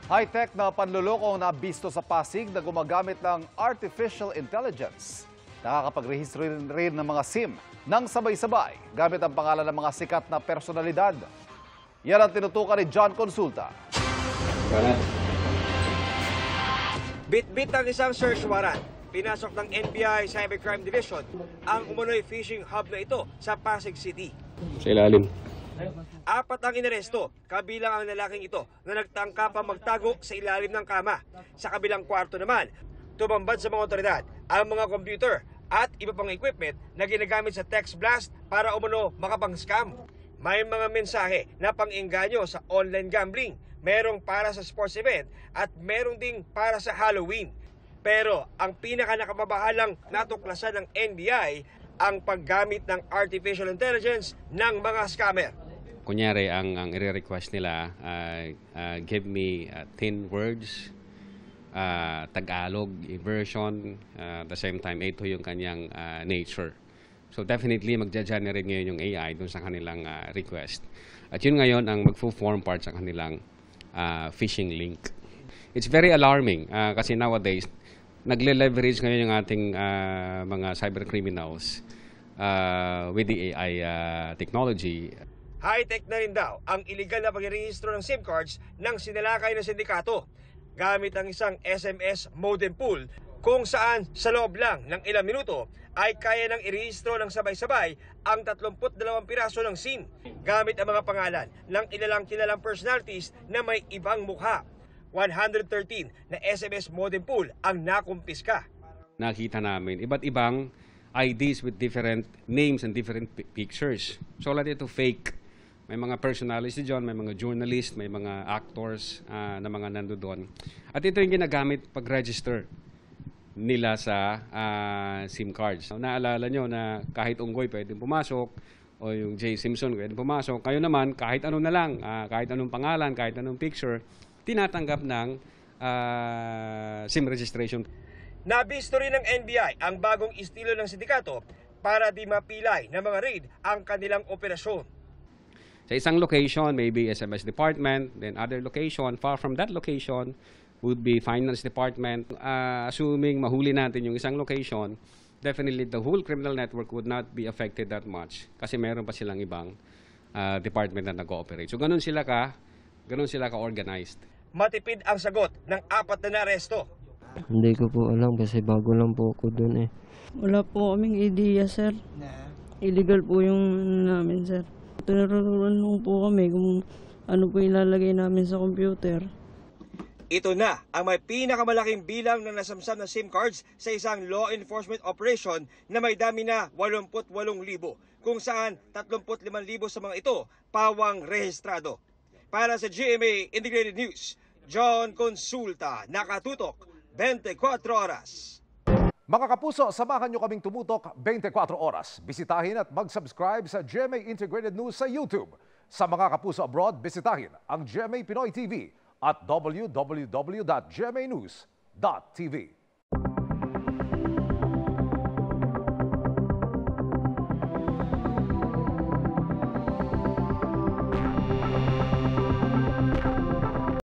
High-tech na panlulokong nabisto sa Pasig na gumagamit ng artificial intelligence. Nakakapag-rehistro rin ng mga SIM ng sabay-sabay gamit ang pangalan ng mga sikat na personalidad. Yan ang tinutukan ni John Consulta. Bit-bit ang isang search warrant. Pinasok ng NBI Cybercrime Division ang umunoy phishing hub na ito sa Pasig City. Sa ilalim. 4 ang inaresto, kabilang ang lalaking ito na nagtangka pa magtago sa ilalim ng kama. Sa kabilang kwarto naman, tumambad sa mga otoridad ang mga computer at iba pang equipment na ginagamit sa text blast para umano makapang-scam. May mga mensahe na pang-engganyo sa online gambling, merong para sa sports event at merong ding para sa Halloween. Pero ang pinaka-nakababahalang natuklasan ng NBI ang paggamit ng artificial intelligence ng mga scammer. Kunyari, ang i-request nila, give me 10 words, Tagalog version, at the same time, ito yung kanyang nature. So definitely, magja-generate ngayon yung AI dun sa kanilang request. At yun ngayon ang magfo-form part sa kanilang phishing link. It's very alarming kasi nowadays, nagle-leverage ngayon yung ating mga cybercriminals with the AI technology. High-tech na rin daw ang iligal na pag-rehistro ng SIM cards ng sinalakay ng sindikato gamit ang isang SMS modem pool kung saan sa loob lang ng ilang minuto ay kaya nang irehistro ng sabay-sabay ang 32 piraso ng SIM gamit ang mga pangalan ng ilalang kilalang personalities na may ibang mukha. 113 na SMS modem pool ang nakumpiska. Nakita namin iba't ibang IDs with different names and different pictures. So lahat ito fake. May mga personalities dyan, may mga journalists, may mga actors na mga nandoon. At ito yung ginagamit pag-register nila sa SIM cards. Naalala nyo na kahit unggoy pwedeng pumasok o yung Jay Simpson pwedeng pumasok. Kayo naman, kahit ano na lang, kahit anong pangalan, kahit anong picture, tinatanggap ng SIM registration. Nabisto rin ng NBI ang bagong estilo ng sindikato para di mapilay ng mga raid ang kanilang operasyon. Sa isang location, maybe SMS department, then other location, far from that location would be finance department. Assuming mahuli natin yung isang location, definitely the whole criminal network would not be affected that much kasi meron pa silang ibang department na nag-ooperate. So ganun sila ka-organized. Matipid ang sagot ng 4 na naresto. Hindi ko po alam kasi bago lang po ako dun eh. Wala po kaming idea, sir. Illegal po yung namin, sir. Tinuruan po kami kung ano po ilalagay namin sa computer. Ito na ang may pinakamalaking bilang ng nasamsam na SIM cards sa isang law enforcement operation na may dami na 88,000 kung saan 35,000 sa mga ito pawang rehistrado. Para sa GMA Integrated News, John Consulta, nakatutok 24 oras. Mga kapuso, samahan nyo kaming tumutok 24 oras. Bisitahin at mag-subscribe sa GMA Integrated News sa YouTube. Sa mga kapuso abroad, bisitahin ang GMA Pinoy TV at www.gmanews.tv.